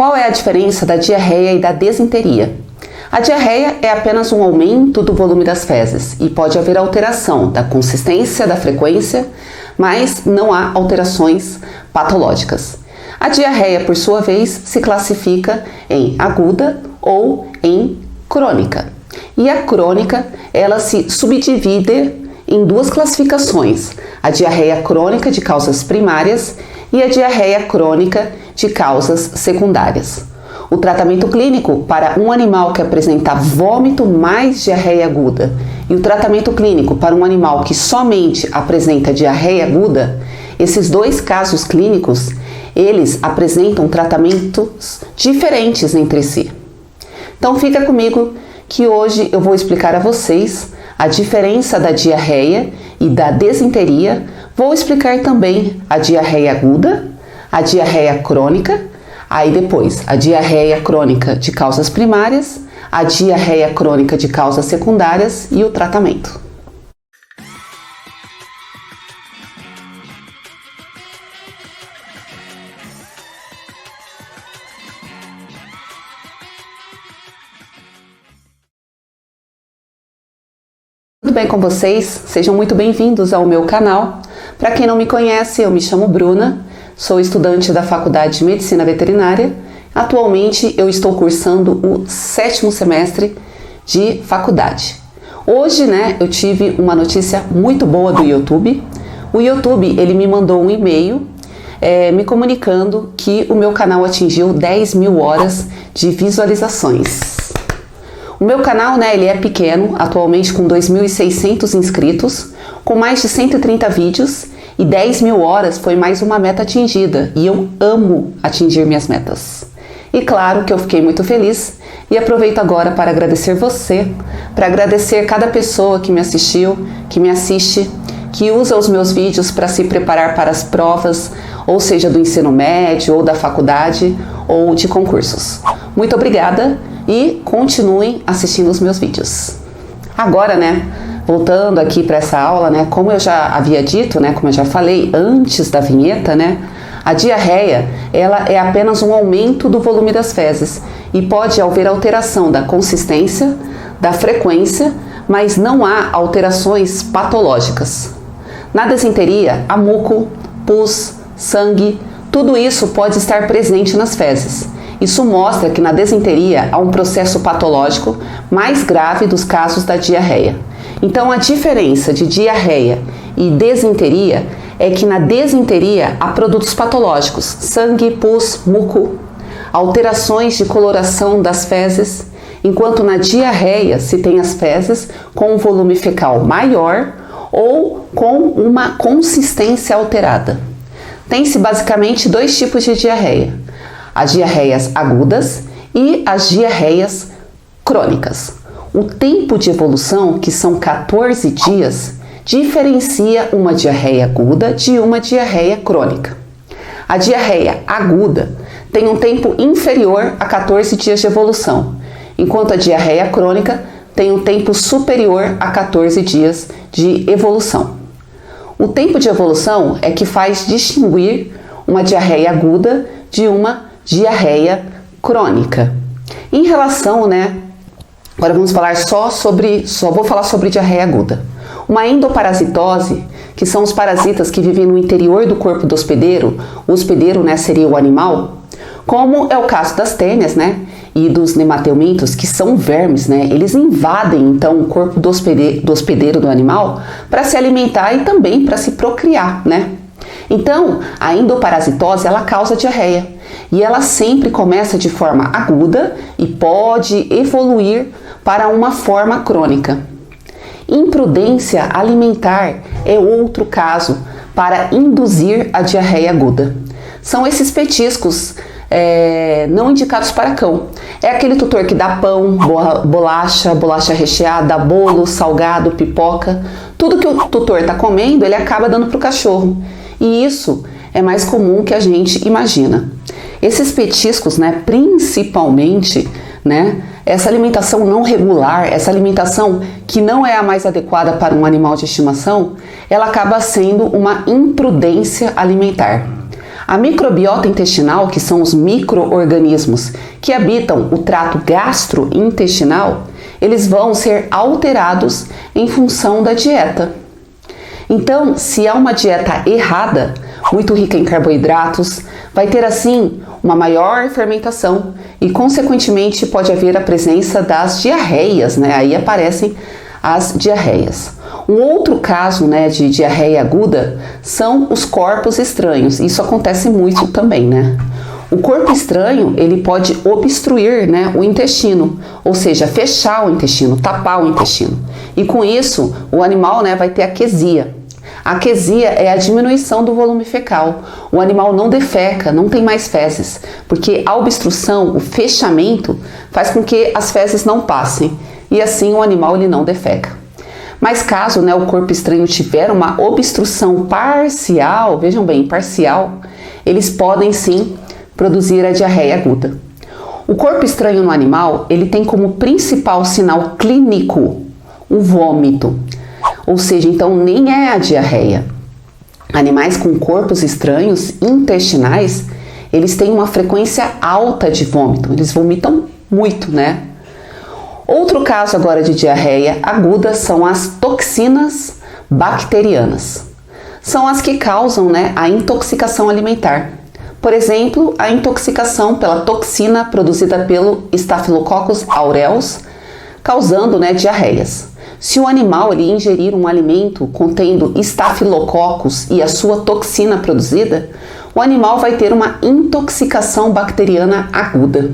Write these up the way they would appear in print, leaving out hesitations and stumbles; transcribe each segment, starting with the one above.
Qual é a diferença da diarreia e da desinteria? A diarreia é apenas um aumento do volume das fezes e pode haver alteração da consistência, da frequência, mas não há alterações patológicas. A diarreia, por sua vez, se classifica em aguda ou em crônica. E a crônica, ela se subdivide em duas classificações: a diarreia crônica de causas primárias e a diarreia crônica de causas secundárias. O tratamento clínico para um animal que apresenta vômito mais diarreia aguda e o tratamento clínico para um animal que somente apresenta diarreia aguda, esses dois casos clínicos, eles apresentam tratamentos diferentes entre si. Então fica comigo que hoje eu vou explicar a vocês a diferença da diarreia e da desinteria. Vou explicar também a diarreia aguda, a diarreia crônica, aí depois a diarreia crônica de causas primárias, a diarreia crônica de causas secundárias e o tratamento. Tudo bem com vocês? Sejam muito bem-vindos ao meu canal. Para quem não me conhece, eu me chamo Bruna, sou estudante da Faculdade de Medicina Veterinária. Atualmente eu estou cursando o 7º semestre de faculdade. Hoje, eu tive uma notícia muito boa do YouTube. O YouTube, ele me mandou um e-mail me comunicando que o meu canal atingiu 10 mil horas de visualizações. O meu canal, ele é pequeno, atualmente com 2.600 inscritos, com mais de 130 vídeos, e 10 mil horas foi mais uma meta atingida, e eu amo atingir minhas metas. E claro que eu fiquei muito feliz, e aproveito agora para agradecer você, para agradecer cada pessoa que me assistiu, que me assiste, que usa os meus vídeos para se preparar para as provas, ou seja, do ensino médio, ou da faculdade, ou de concursos. Muito obrigada! E continuem assistindo os meus vídeos. Agora, voltando aqui para essa aula, como eu já havia dito, como eu já falei antes da vinheta, a diarreia, ela é apenas um aumento do volume das fezes e pode haver alteração da consistência, da frequência, mas não há alterações patológicas. Na desinteria, há muco, pus, sangue, tudo isso pode estar presente nas fezes. Isso mostra que na desinteria há um processo patológico mais grave dos casos da diarreia. Então a diferença de diarreia e desinteria é que na desinteria há produtos patológicos, sangue, pus, muco, alterações de coloração das fezes, enquanto na diarreia se tem as fezes com um volume fecal maior ou com uma consistência alterada. Tem-se basicamente dois tipos de diarreia: as diarreias agudas e as diarreias crônicas. O tempo de evolução, que são 14 dias, diferencia uma diarreia aguda de uma diarreia crônica. A diarreia aguda tem um tempo inferior a 14 dias de evolução, enquanto a diarreia crônica tem um tempo superior a 14 dias de evolução. O tempo de evolução é que faz distinguir uma diarreia aguda de uma diarreia crônica. Em relação, agora vamos falar só vou falar sobre diarreia aguda. Uma endoparasitose, que são os parasitas que vivem no interior do corpo do hospedeiro, o hospedeiro, seria o animal, como é o caso das tênias, e dos nemateumintos, que são vermes, eles invadem então o corpo do hospedeiro do animal para se alimentar e também para se procriar, Então, a endoparasitose, ela causa diarreia e ela sempre começa de forma aguda e pode evoluir para uma forma crônica. Imprudência alimentar é outro caso para induzir a diarreia aguda. São esses petiscos não indicados para cão. É aquele tutor que dá pão, bolacha recheada, bolo, salgado, pipoca. Tudo que o tutor está comendo, ele acaba dando para o cachorro. E isso é mais comum que a gente imagina. Esses petiscos, principalmente, essa alimentação não regular, essa alimentação que não é a mais adequada para um animal de estimação, ela acaba sendo uma imprudência alimentar. A microbiota intestinal, que são os micro-organismos que habitam o trato gastrointestinal, eles vão ser alterados em função da dieta. Então, se há uma dieta errada, muito rica em carboidratos, vai ter assim uma maior fermentação e, consequentemente, pode haver a presença das diarreias, né? Aí aparecem as diarreias. Um outro caso, né, de diarreia aguda são os corpos estranhos. Isso acontece muito também, né? O corpo estranho, ele pode obstruir, né, o intestino, ou seja, fechar o intestino, tapar o intestino. E com isso, o animal, né, vai ter aquesia. A aquesia é a diminuição do volume fecal. O animal não defeca, não tem mais fezes, porque a obstrução, o fechamento, faz com que as fezes não passem. E assim o animal ele não defeca. Mas caso, né, o corpo estranho tiver uma obstrução parcial, vejam bem, parcial, eles podem sim produzir a diarreia aguda. O corpo estranho no animal, ele tem como principal sinal clínico o vômito. Ou seja, então nem é a diarreia. Animais com corpos estranhos intestinais, eles têm uma frequência alta de vômito, eles vomitam muito, né? Outro caso agora de diarreia aguda são as toxinas bacterianas. São as que causam, né, a intoxicação alimentar. Por exemplo, a intoxicação pela toxina produzida pelo Staphylococcus aureus, causando, né, diarreias. Se o animal ele ingerir um alimento contendo estafilococcus e a sua toxina produzida, o animal vai ter uma intoxicação bacteriana aguda.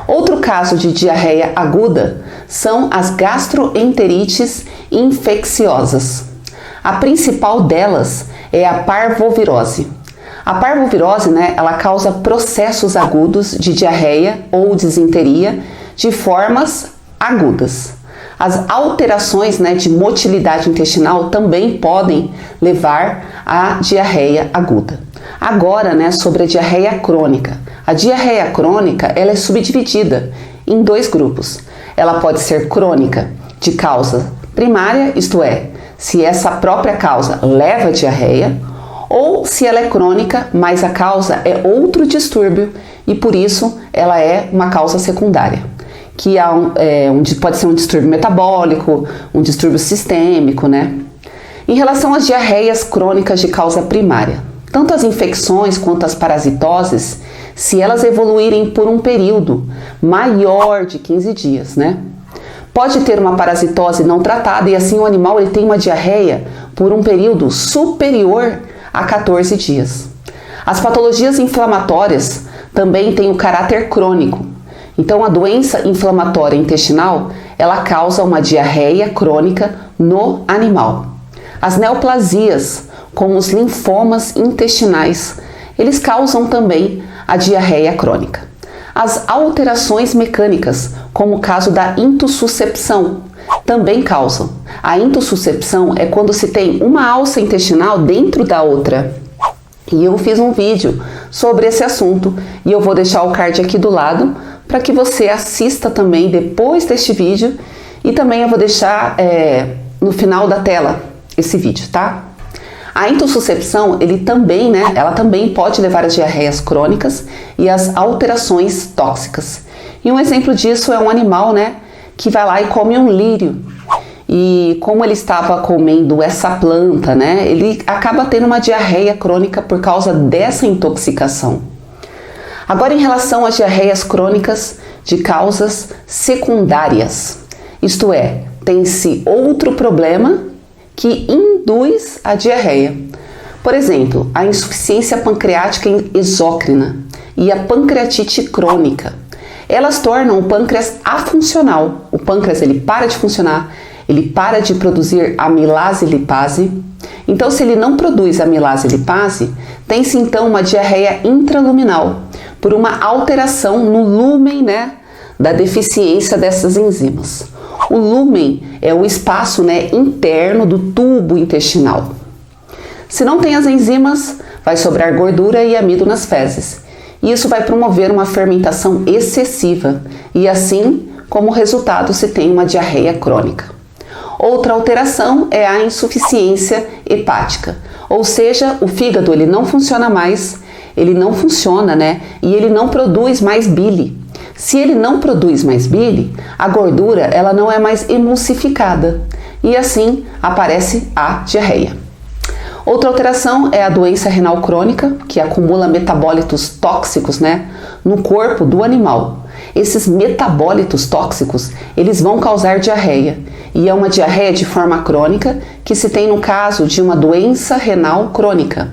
Outro caso de diarreia aguda são as gastroenterites infecciosas. A principal delas é a parvovirose. A parvovirose, né, ela causa processos agudos de diarreia ou disenteria de formas agudas. As alterações, né, de motilidade intestinal também podem levar à diarreia aguda. Agora, né, sobre a diarreia crônica. A diarreia crônica ela é subdividida em dois grupos. Ela pode ser crônica de causa primária, isto é, se essa própria causa leva à diarreia, ou se ela é crônica, mas a causa é outro distúrbio e por isso ela é uma causa secundária, que pode ser um distúrbio metabólico, um distúrbio sistêmico, né? Em relação às diarreias crônicas de causa primária, tanto as infecções quanto as parasitoses, se elas evoluírem por um período maior de 15 dias, né? Pode ter uma parasitose não tratada e assim o animal ele tem uma diarreia por um período superior a 14 dias. As patologias inflamatórias também têm o caráter crônico. Então a doença inflamatória intestinal, ela causa uma diarreia crônica no animal. As neoplasias, como os linfomas intestinais, eles causam também a diarreia crônica. As alterações mecânicas, como o caso da intussuscepção, também causam. A intussuscepção é quando se tem uma alça intestinal dentro da outra. E eu fiz um vídeo sobre esse assunto e eu vou deixar o card aqui do lado para que você assista também depois deste vídeo e também eu vou deixar no final da tela esse vídeo, tá? A intussuscepção, ela também pode levar a diarreias crônicas e as alterações tóxicas. E um exemplo disso é um animal, né, que vai lá e come um lírio. E como ele estava comendo essa planta, né, ele acaba tendo uma diarreia crônica por causa dessa intoxicação. Agora, em relação às diarreias crônicas de causas secundárias, isto é, tem-se outro problema que induz a diarreia. Por exemplo, a insuficiência pancreática exócrina e a pancreatite crônica. Elas tornam o pâncreas afuncional. O pâncreas ele para de funcionar, ele para de produzir amilase e lipase. Então, se ele não produz amilase e lipase, tem-se então uma diarreia intraluminal por uma alteração no lúmen, né, da deficiência dessas enzimas. O lúmen é o espaço, né, interno do tubo intestinal. Se não tem as enzimas, vai sobrar gordura e amido nas fezes. E isso vai promover uma fermentação excessiva e assim, como resultado, se tem uma diarreia crônica. Outra alteração é a insuficiência hepática, ou seja, o fígado ele não funciona mais ele não funciona, né? E ele não produz mais bile. Se ele não produz mais bile, a gordura ela não é mais emulsificada e assim aparece a diarreia. Outra alteração é a doença renal crônica, que acumula metabólitos tóxicos, né, no corpo do animal. Esses metabólitos tóxicos, eles vão causar diarreia, e é uma diarreia de forma crônica que se tem no caso de uma doença renal crônica.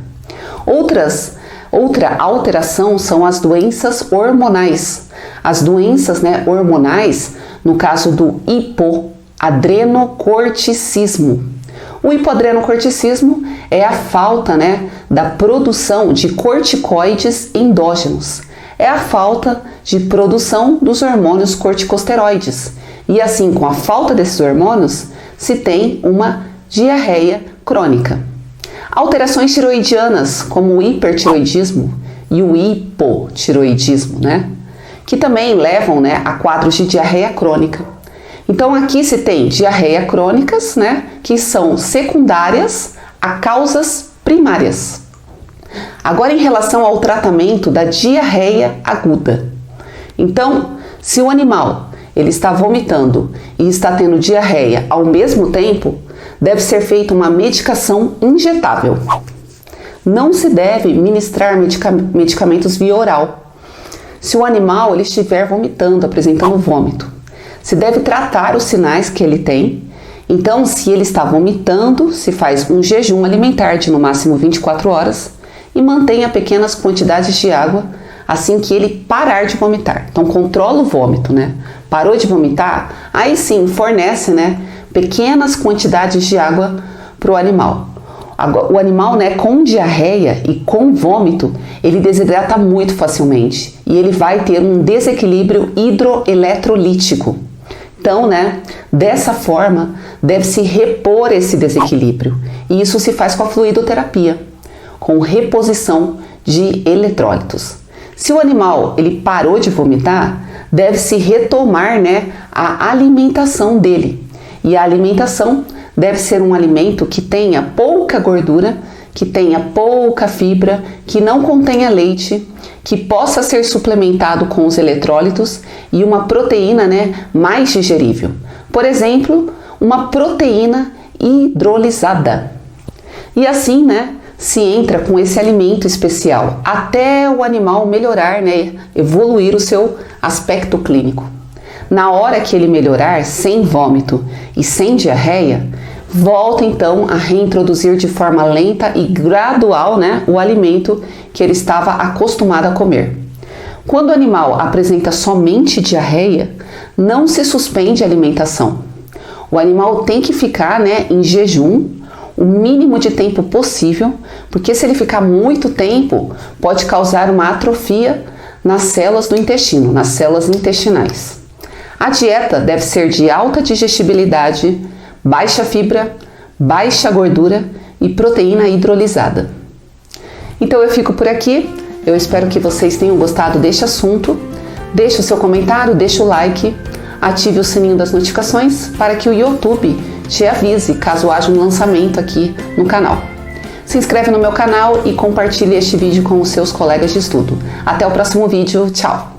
Outra alteração são as doenças hormonais. As doenças, né, hormonais, no caso do hipoadrenocorticismo. O hipoadrenocorticismo é a falta, né, da produção de corticoides endógenos. É a falta de produção dos hormônios corticosteroides. E assim, com a falta desses hormônios, se tem uma diarreia crônica. Alterações tiroidianas, como o hipertiroidismo e o hipotiroidismo, né, que também levam, né, a quadros de diarreia crônica. Então aqui se tem diarreia crônicas, né, que são secundárias a causas primárias. Agora em relação ao tratamento da diarreia aguda. Então, se o animal ele está vomitando e está tendo diarreia ao mesmo tempo, deve ser feita uma medicação injetável. Não se deve ministrar medicamentos via oral. Se o animal ele estiver vomitando, apresentando vômito, se deve tratar os sinais que ele tem. Então, se ele está vomitando, se faz um jejum alimentar de no máximo 24 horas e mantenha pequenas quantidades de água assim que ele parar de vomitar. Então, controla o vômito, né? Parou de vomitar, aí sim fornece, né, pequenas quantidades de água para o animal. O animal, né, com diarreia e com vômito, ele desidrata muito facilmente e ele vai ter um desequilíbrio hidroeletrolítico. Então, né, dessa forma, deve-se repor esse desequilíbrio. E isso se faz com a fluidoterapia, com reposição de eletrólitos. Se o animal ele parou de vomitar, deve-se retomar, né, a alimentação dele. E a alimentação deve ser um alimento que tenha pouca gordura, que tenha pouca fibra, que não contenha leite, que possa ser suplementado com os eletrólitos e uma proteína, né, mais digerível. Por exemplo, uma proteína hidrolisada. E assim, né, se entra com esse alimento especial até o animal melhorar, né, evoluir o seu aspecto clínico. Na hora que ele melhorar, sem vômito e sem diarreia, volta então a reintroduzir de forma lenta e gradual, né, o alimento que ele estava acostumado a comer. Quando o animal apresenta somente diarreia, não se suspende a alimentação. O animal tem que ficar, né, em jejum o mínimo de tempo possível, porque se ele ficar muito tempo, pode causar uma atrofia nas células do intestino, nas células intestinais. A dieta deve ser de alta digestibilidade, baixa fibra, baixa gordura e proteína hidrolisada. Então eu fico por aqui, eu espero que vocês tenham gostado deste assunto. Deixe o seu comentário, deixe o like, ative o sininho das notificações para que o YouTube te avise caso haja um lançamento aqui no canal. Se inscreve no meu canal e compartilhe este vídeo com os seus colegas de estudo. Até o próximo vídeo, tchau!